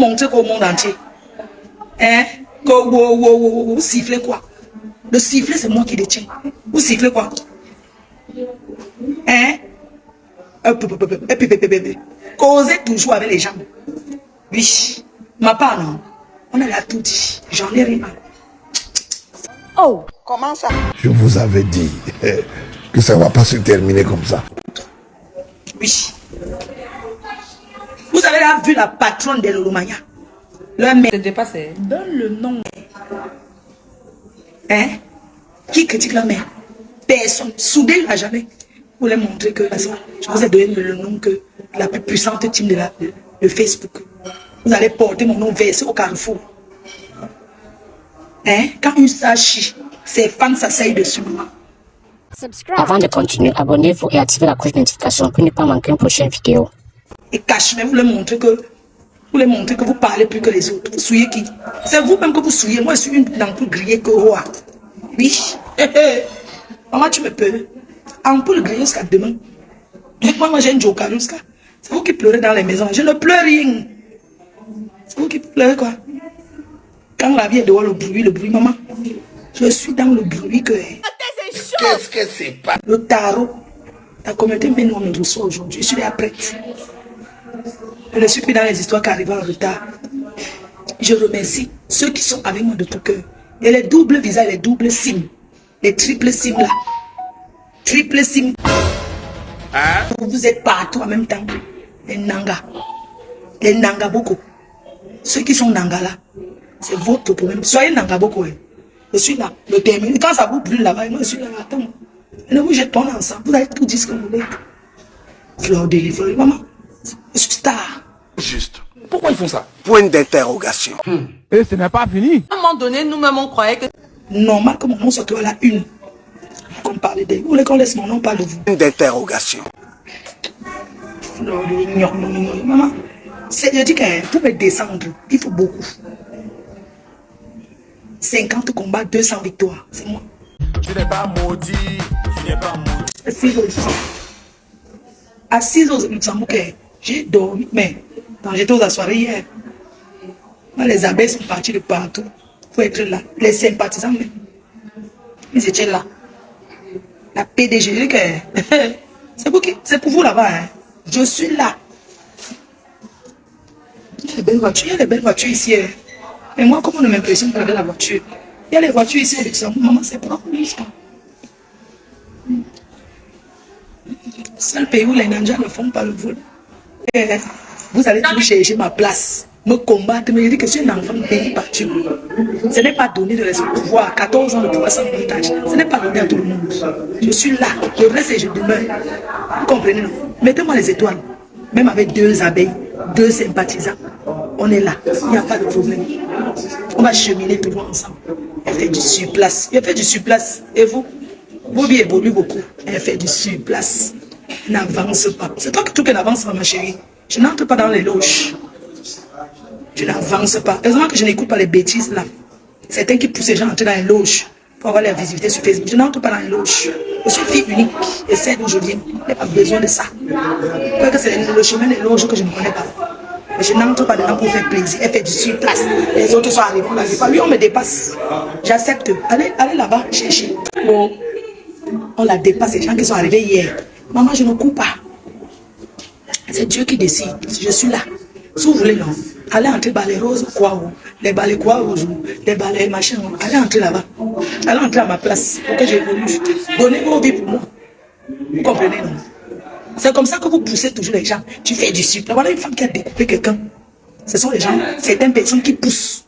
Montrer qu'au monde entier. Hein? Que vous sifflez quoi? Le sifflet, c'est moi qui détiens. Vous sifflez quoi? Hein? Causez toujours avec les gens. Oui. Ma part, non. On a là tout dit. J'en ai rien. Oh, comment ça? Je vous avais dit que ça ne va pas se terminer comme ça. Oui. Vous avez là vu la patronne de Lolomania. Leur mère. Donne le nom. Hein? Qui critique leur mère? Personne. Soudé à jamais. Vous voulez montrer que je vous ai donné le nom que la plus puissante team de Facebook. Vous allez porter mon nom versé au carrefour. Hein? Quand une sache, ses fans s'asseyent dessus. Avant de continuer, abonnez-vous et activez la cloche de notification pour ne pas manquer une prochaine vidéo. Et cachez, vous voulez montrer que vous parlez plus que les autres. Vous souillez qui? C'est vous-même que vous souillez. Moi, je suis une ampoule grillée que roi. Oui. Maman, tu me peux. Ampoule grillée jusqu'à demain. Moi, j'ai une joker jusqu'à. C'est vous qui pleurez dans les maisons. Je ne pleure rien. C'est vous qui pleurez quoi? Quand la vie est dehors, le bruit, maman. Je suis dans le bruit que... Qu'est-ce que c'est pas? Le tarot. La communauté maintenant me reçoit aujourd'hui. Je suis là prête. Je ne suis plus dans les histoires qui arrivent en retard. Je remercie ceux qui sont avec moi de tout cœur. Et les doubles visas, les doubles sims. Les triples sims là. Triple sim. Hein? Vous êtes partout en même temps. Les Nanga. Les Nanga beaucoup. Ceux qui sont Nanga là. C'est votre problème. Soyez Nanga beaucoup. Hein. Je suis là. Le termine. Quand ça vous brûle là-bas, moi je suis là. Attends. Ne vous jetez pas ensemble. Vous allez tout dire ce que vous voulez. Fleur de livre. Maman. Je suis star. Juste. Pourquoi ils font ça? Point d'interrogation. Et ce n'est pas fini. À un moment donné, nous-mêmes, on croyait que... Normal que mon nom soit à la une. Qu'on parle de vous. Vous voulez qu'on laisse mon nom parler de vous? Point d'interrogation. Fleur de livre. Maman. Je dis que pour me descendre, il faut beaucoup. 50 combats, 200 victoires. C'est moi. Tu n'es pas maudit. Tu n'es pas maudit. À 6 heures au Luxembourg, j'ai dormi, mais quand j'étais aux soirées hier, les abeilles sont partis de partout pour être là. Les sympathisants, même. Ils étaient là. La PDG, je dis que c'est pour vous là-bas. Hein. Je suis là. Il y a les belles voitures ici. Hein. Mais moi, comment on ne m'impressionne pas avec la voiture? Il y a les voitures ici au Luxembourg. Maman, c'est propre. C'est le pays où les Nanjas ne font pas le vol. Vous allez toujours chercher ma place, me combattre, me dire que je suis un enfant de pays battu. Ce n'est pas donné de laisser le pouvoir. 14 ans de pouvoir sans montage. Ce n'est pas donné à tout le monde. Je suis là, je reste et je demeure. Vous comprenez, non? Mettez-moi les étoiles. Même avec 2 abeilles, 2 sympathisants, on est là. Il n'y a pas de problème. On va cheminer toujours ensemble. Elle fait du surplace. Elle fait du surplace. Et vous? Vos vies évoluent beaucoup. Elle fait du surplace. N'avance pas. C'est toi qui n'avance pas, ma chérie. Je n'entre pas dans les loges. Tu n'avances pas. Heureusement que je n'écoute pas les bêtises là. Certains qui poussent les gens à entrer dans les loges pour avoir la visibilité sur Facebook. Je n'entre pas dans les loges. Je suis fille unique. Et celle d'où je viens. Je n'ai pas besoin de ça. Parce que c'est le chemin des loges que je ne connais pas. Mais je n'entre pas dedans pour faire plaisir. Elle fait du surplace. Les autres sont arrivés. On n'arrive pas. Lui, on me dépasse. J'accepte. Allez là-bas, chercher. Bon. On la dépasse. Les gens qui sont arrivés hier. Maman, je ne cours pas. C'est Dieu qui décide. Je suis là. Si vous voulez, non. Allez entrer balai rose, quoi, les balais quoi, les balais machin. Allez entrer là-bas. Allez entrer à ma place. Pour que j'évolue. Donnez vos vies pour moi. Vous comprenez, non? C'est comme ça que vous poussez toujours les gens. Tu fais du sucre. Voilà une femme qui a découpé quelqu'un. Ce sont les gens, certaines personnes qui poussent.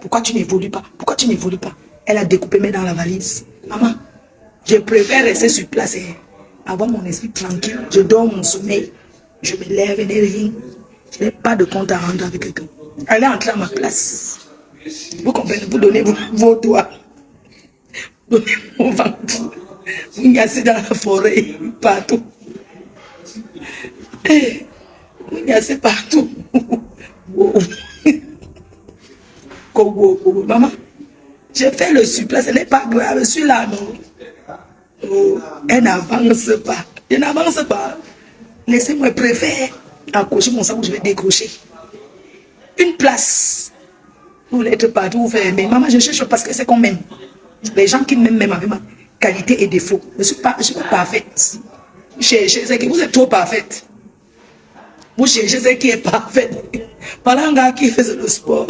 Pourquoi tu n'évolues pas? Pourquoi tu n'évolues pas? Elle a découpé mes dans la valise. Maman, je préfère rester sur place et avoir mon esprit tranquille. Je dors mon sommeil. Je me lève et n'ai rien. Je n'ai pas de compte à rendre avec quelqu'un. Allez entrer à ma place. Vous comprenez? Vous donnez vos doigts. Vous donnez vos ventre. Vous gassez dans la forêt, partout. Vous gassez partout. Maman, j'ai fait le surplace, ce n'est pas grave, je suis là, non? Oh, elle n'avance pas. Je n'avance pas. Laissez-moi préférer accrocher mon sac où je vais décrocher. une place. Vous voulez être partout, vous faites aimer. Maman, je cherche parce que c'est qu'on m'aime. Les gens qui m'aiment même avec ma qualité et défaut. Je ne suis pas parfaite. Vous cherchez, c'est que vous êtes trop parfaite. Vous cherchez ce qui est parfait. Voilà un gars qui faisait le sport.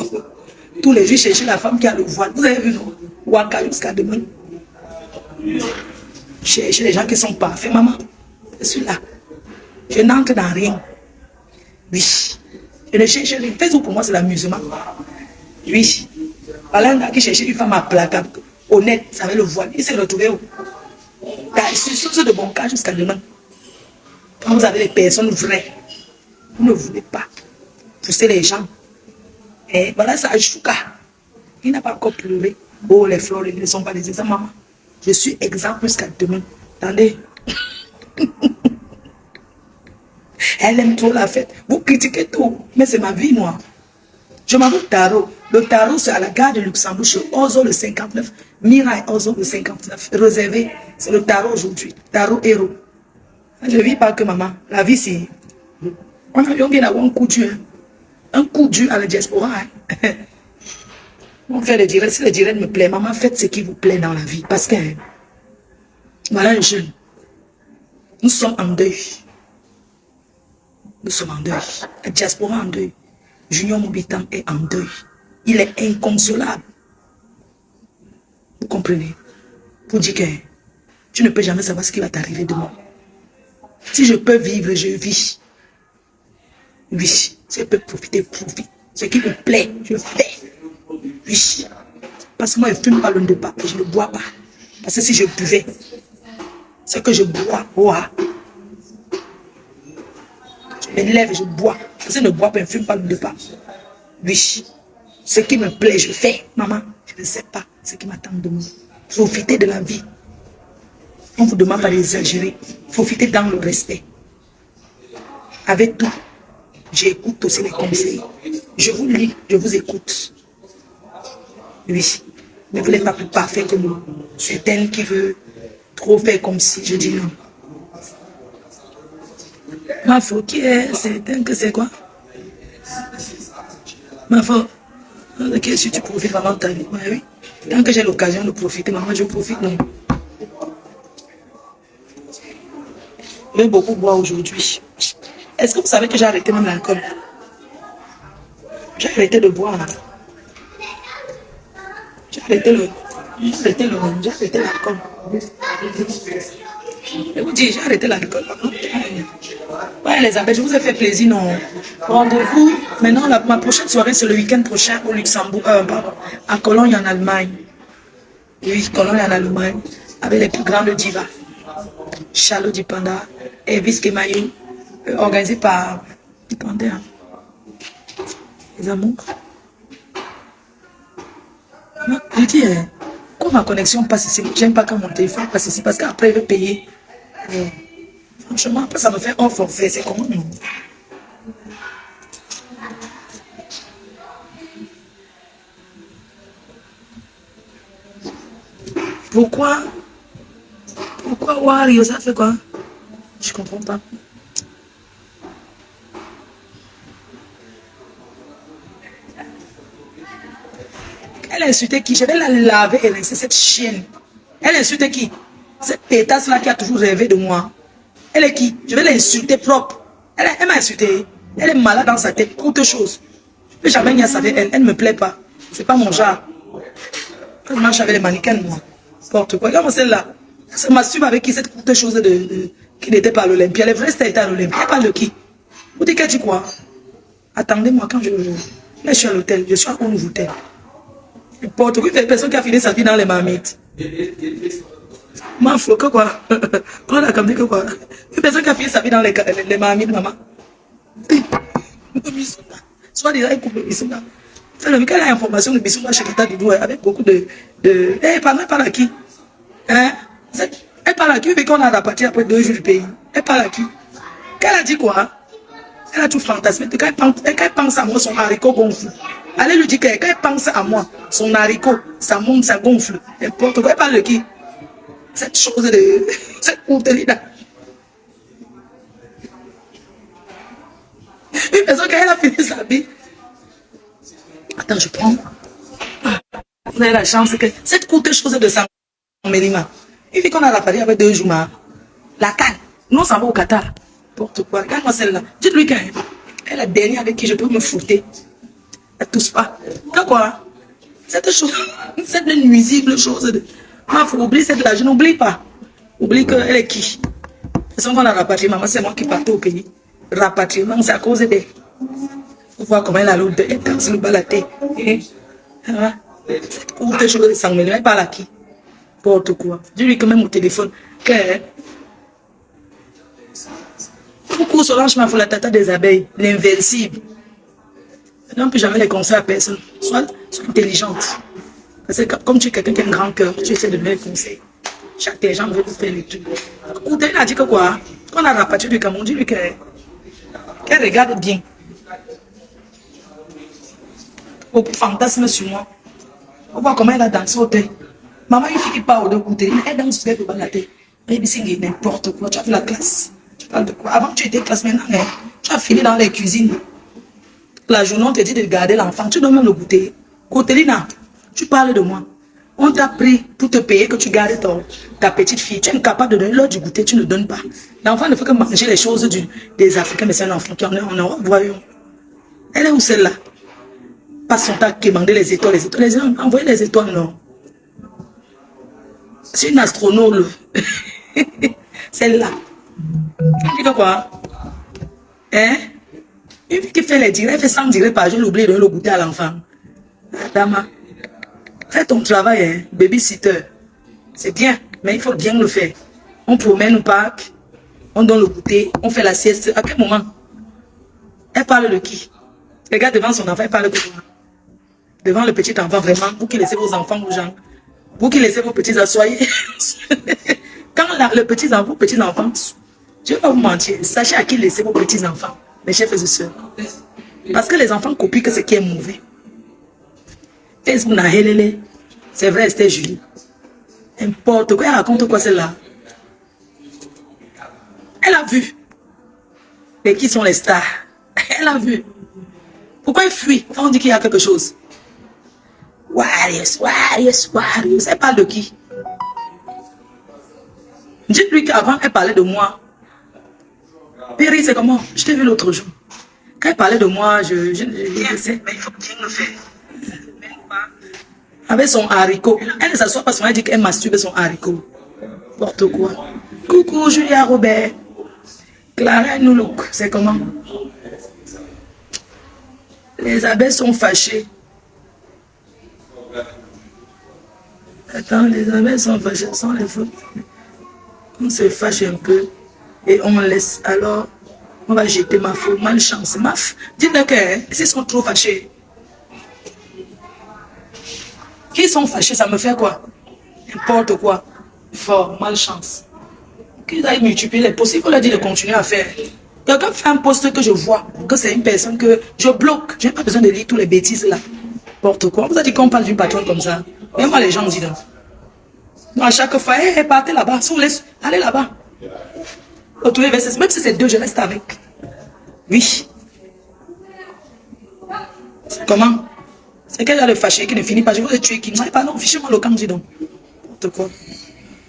Tous les jours, cherchez la femme qui a le voile. Vous avez vu, non? Waka jusqu'à demain. Cherchez les gens qui sont parfaits. Maman, je suis là. Je n'entre dans rien. Oui. Je ne cherche rien. Facebook pour moi, c'est l'amusement. Oui. Voilà un gars qui cherchait une femme implacable, honnête, ça avait le voile. Il s'est retrouvé où? Sur source de bon cas jusqu'à demain. Quand vous avez les personnes vraies, vous ne voulez pas pousser les gens. Et voilà ça, Chouka. Il n'a pas encore pleuré. Oh, les fleurs, ils ne sont pas des exemples, maman. Je suis exemple jusqu'à demain. Attendez. Elle aime trop la fête. Vous critiquez tout. Mais c'est ma vie, moi. Je m'appelle Tarot. Le tarot, c'est à la gare de Luxembourg, chez Ozo le 59. Mirail Ozo le 59. Réservé. C'est le tarot aujourd'hui. Tarot héros. Je ne vis pas que maman. La vie, c'est... On vient d'avoir un coup dur. Un coup dur à la diaspora. Hein. On fait le direct. Si le direct me plaît, maman, faites ce qui vous plaît dans la vie. Parce que... Voilà un jeune. Nous sommes en deuil. Nous sommes en deuil. La diaspora en deuil. Junior Mobitam est en deuil. Il est inconsolable. Vous comprenez? Pour dire que tu ne peux jamais savoir ce qui va t'arriver demain. Si je peux vivre, je vis. Oui. Si je peux profiter, profite. Ce qui me plaît, je fais. Oui. Parce que moi, je ne fume pas le pas et je ne bois pas. Parce que si je buvais, ce que je bois, je me lève et je bois. Parce que je ne bois pas, je ne fume pas le pas. Oui. Ce qui me plaît, je fais. Maman, je ne sais pas ce qui m'attend de moi. Profitez de la vie. On ne vous demande pas d'exagérer. Profitez dans le respect. Avec tout, j'écoute aussi les conseils. Je vous lis, je vous écoute. Oui. Ne voulez pas plus parfait que moi. C'est elle qui veut trop faire comme si. Je dis non. Ma foi qui est certain que c'est quoi? Ma foi. Ok, si tu profites vraiment de ta vie. Ouais, oui. Tant que j'ai l'occasion de profiter, maman, je profite. Non. Je vais beaucoup boire aujourd'hui. Est-ce que vous savez que j'ai arrêté même l'alcool? J'ai arrêté de boire. J'ai arrêté l'alcool. Je vous dis, j'ai arrêté l'alcool. Ouais, les amis, je vous ai fait plaisir, non? Rendez-vous. Maintenant, ma prochaine soirée, c'est le week-end prochain au Luxembourg, pardon, à Cologne, en Allemagne. Oui, Cologne, en Allemagne, avec les plus grandes divas. Charlotte Dipanda, Elvis Kemayo, organisé par... Attendez, hein. Les amours. Je dis, quand ma connexion passe ici, j'aime pas quand mon téléphone passe ici, parce qu'après, il veut payer. Franchement, après, ça me fait un forfait, c'est comment, non? Pourquoi Wario, ça fait quoi? Je comprends pas. Elle a insulté qui? Je vais la laver et laisser cette chienne. Elle a insulté qui? Cette pétasse-là qui a toujours rêvé de moi. Elle est qui? Je vais l'insulter propre. Elle m'a insulté. Elle est malade dans sa tête. Autre chose. Je ne peux jamais rien savoir. Elle ne me plaît pas. C'est pas mon genre. Quand je marche avec les mannequins, moi. N'importe quoi. Regarde celle-là. Elle m'assume avec qui cette courte chose qui n'était pas à l'Olympia. Les vrais c'était à l'Olympia. Elle parle de qui? Vous dites qu'elle dit quoi? Attendez-moi quand là, je suis à l'hôtel. Je suis à un nouveau hôtel. N'importe quoi. Il y a une personne qui a fini sa vie dans les marmites. Ma foi, que quoi? Prends la caméra, que quoi? Une personne qui a fini sa vie dans les marmites, maman. Soit déjà, elle coupe le bisouga. Quelle est l'information de bisouga chez Kita Doudou avec beaucoup de... Elle parle à qui? Hein? Elle parle à qui? Vu qu'on a rapatrié après 2 jours du pays. Elle parle à qui? Qu'elle a dit quoi? Elle a tout fantasmé. Quand elle pense à moi, son haricot gonfle. Allez lui dire que quand elle pense à moi, son haricot, ça monte, ça gonfle. N'importe quoi. Elle parle de qui? Cette chose de... Cette courterie-là. Une personne, quand elle a fini sa vie, Attends, je prends. Ah, vous avez la chance que cette courte chose de sang, Mélima, il fait qu'on a rappelé avec 2 jours. La canne, nous on s'en va au Qatar. N'importe quoi. Regarde-moi celle-là. Dites-lui qu'elle est la dernière avec qui je peux me foutter. Elle ne tousse pas. Quoi? Cette chose, cette nuisible chose de. Il faut oublier cette là, je n'oublie pas. Oublie qu'elle est qui? Parce qu'on a rapatrié, maman, c'est moi qui partais au pays. Rapatriement, c'est à cause d'elle. Faut voir comment elle a l'autre, elle danse le balaté. Cette courte chose de sang, mais elle parle à qui? N'importe quoi. Dis-lui que même au téléphone, que. Beaucoup Solange m'a fait la tata des abeilles, l'invincible. Non, plus jamais les conseils à personne. Sois intelligente. Parce que comme tu es quelqu'un qui a un grand cœur, tu essaies de donner des conseils. Chaque les gens veulent faire les trucs. Ou t'as dit que quoi? Quand on a rapatrié du Cameroun, dis-lui qu'elle regarde bien. Au fantasme sur moi. On voit comment elle a dansé au thé. Maman, une fille qui part au côté, elle danse sur le bas de la tête. Baby, c'est n'importe quoi. Tu as fait la classe. Tu parles de quoi? Avant, tu étais classe, maintenant, hein? Tu as fini dans les cuisines. La journée, on te dit de garder l'enfant. Tu dois même le goûter. Cotelina, tu parles de moi. On t'a pris pour te payer que tu gardes ta petite fille. Tu es incapable de donner l'heure du goûter, tu ne donnes pas. L'enfant ne fait que manger les choses des Africains, mais c'est un enfant qui en est en Europe. Voyons. Elle est où celle-là? Passe son temps à quémander les étoiles. Les étoiles, envoyez les étoiles, non. C'est une astronaute. Celle-là. Tu dis quoi? Hein? Une fille qui fait les directs, elle fait 100 directs par jour, elle oublie de le goûter à l'enfant. Dama, fais ton travail, hein, babysitter. C'est bien, mais il faut bien le faire. On promène au parc, on donne le goûter, on fait la sieste. À quel moment? Elle parle de qui? Regarde devant son enfant, elle parle de quoi? Devant le petit enfant, vraiment, vous qui laissez vos enfants aux gens, vous qui laissez vos petits assoyés. Quand le petit enfant, je ne vais pas vous mentir, sachez à qui laissez vos petits enfants, mes chers frères et sœurs. Parce que les enfants copient que ce qui est mauvais. Facebook n'a helele, c'est vrai, c'était Julie. N'importe quoi, elle raconte quoi celle-là? Elle a vu. Et qui sont les stars? Elle a vu. Pourquoi elle fuit quand on dit qu'il y a quelque chose? Warriors. Elle parle de qui? Dites-lui qu'avant, elle parlait de moi. Péri, c'est comment? Je t'ai vu l'autre jour. Quand elle parlait de moi, je sais, mais il faut bien le faire. Avec son haricot. Elle ne s'assoit pas, elle dit qu'elle masturbe son haricot. N'importe quoi. Coucou, Julia Robert. Clara Noulouk, c'est comment? Les abeilles sont fâchées. Attends, les abeilles sont fâchées, sans les fautes. On se fâche un peu et on laisse. Alors, on va jeter ma faute, malchance. Dites-le que s'ils sont trop fâchés. Qui sont fâchés, ça me fait quoi? N'importe quoi. Fort, malchance. Qu'ils aillent multiplier les posts, il faut leur dire de continuer à faire. Quelqu'un fait un post que je vois, que c'est une personne que je bloque. Je n'ai pas besoin de lire tous les bêtises là. N'importe quoi. On vous a dit qu'on parle d'une patronne comme ça. Même moi, les gens disent. Donc, à chaque fois, hey, partez là-bas, allez là-bas. Même si c'est 2, je reste avec. Oui. Comment? C'est qu'elle a le fâché qui ne finit pas. Je veux le tuer qui. Non, fichez-moi le camp, dis donc. N'importe quoi.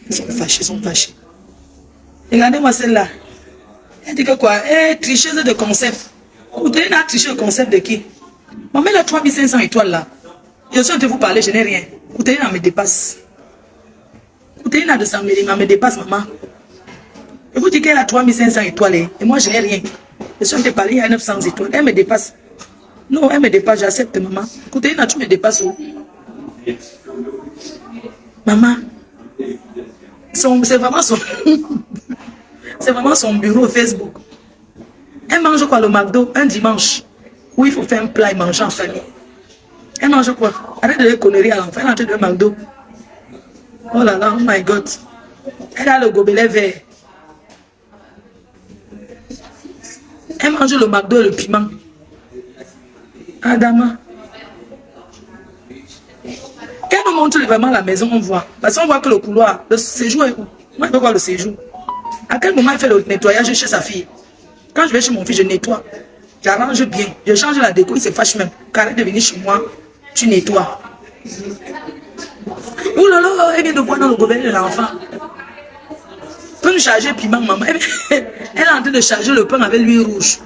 Ils sont fâchés. Regardez-moi celle-là. Elle dit que quoi? Elle est tricheuse de concept. Vous devez tricher le concept de qui? Maman, elle a 3500 étoiles là. Je suis en train de vous parler, je n'ai rien. Koutelina me dépasse. Koutelina de Saint-Mélima me dépasse, maman. Je vous dis qu'elle a 3500 étoiles et moi je n'ai rien. Je suis en train de parler, il y a 900 étoiles. Elle me dépasse. Non, elle me dépasse, j'accepte, maman. Koutelina, tu me dépasses où? Maman, c'est vraiment son... c'est vraiment son bureau Facebook. Elle mange quoi le McDo un dimanche où il faut faire un plat et manger en famille. Elle mange quoi? Arrête de conneries à l'enfant. Elle est en train de McDo. Oh là là, oh my God. Elle a le gobelet vert. Elle mange le McDo et le piment. Adama. Quand on montre vraiment la maison, on voit. Parce qu'on voit que le couloir, le séjour est où? Moi, je veux voir le séjour. À quel moment elle fait le nettoyage chez sa fille? Quand je vais chez mon fils, je nettoie. J'arrange bien. Je change la déco, il se fâche même. Carré de venir chez moi, tu nettoies. Ouh là là, elle vient de boire dans le gobelet de l'enfant. Pain chargé piment, maman. Elle est en train de charger le pain avec l'huile rouge.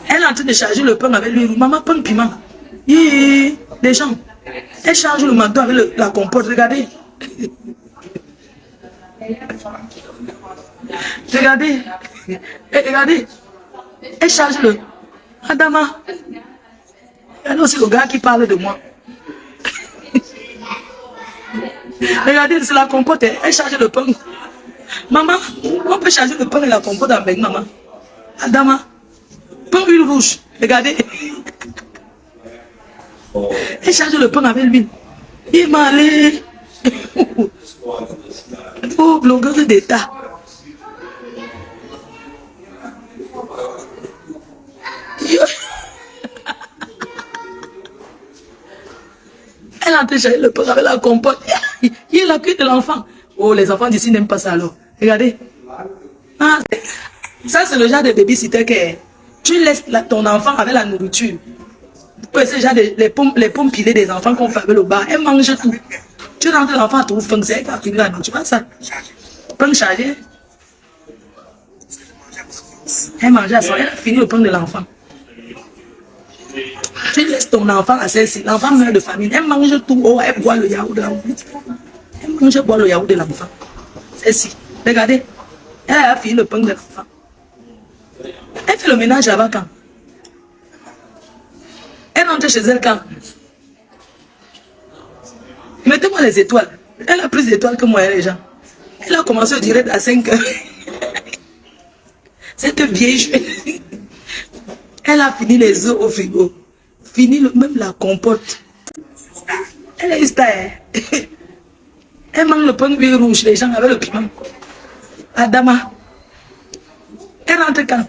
Elle est en train de charger le pain avec l'huile rouge. Maman, pain piment. Les gens, elle charge le McDo avec la compote. Regardez. Regardez. Regardez. Elle charge le... Adama. Elle aussi le gars qui parle de moi. Regardez, c'est la compote. Elle charge le pain. Maman, on peut charger le pain et la compote avec maman. Adama. Pain huile rouge. Regardez. Elle charge le pain avec l'huile. Il m'a allé. Oh, blogueuse d'État. Elle a déjà le pain avec la compote. Il est la cuite de l'enfant. Oh, les enfants d'ici n'aiment pas ça alors. Regardez. Ah, ça, c'est le genre de babysitter que tu laisses ton enfant avec la nourriture. C'est genre les pommes pilées des enfants qu'on fait avec le bar. Elle mange tout. Tu rentres l'enfant, trouve faim, c'est elle qui a fini la nourriture. Tu vois ça? Pain chargé. Elle mange à son, elle a fini le pain de l'enfant. Tu laisses ton enfant à celle-ci. L'enfant meurt de famine. Elle mange tout. Oh, elle boit le yaourt de l'enfant. Elle mange et boit le yaourt de l'enfant. Celle-ci. Regardez. Elle a fini le pain de l'enfant. Elle fait le ménage là-bas quand? Elle rentre chez elle quand? Mettez-moi les étoiles. Elle a plus d'étoiles que moi, les gens. Elle a commencé au direct à 5 heures. Cette vieille jeune. Elle a fini les œufs au frigo. Fini même la compote. Elle est style. Elle mange le pain huile rouge, les gens avec le piment. Adama. Elle rentre quand?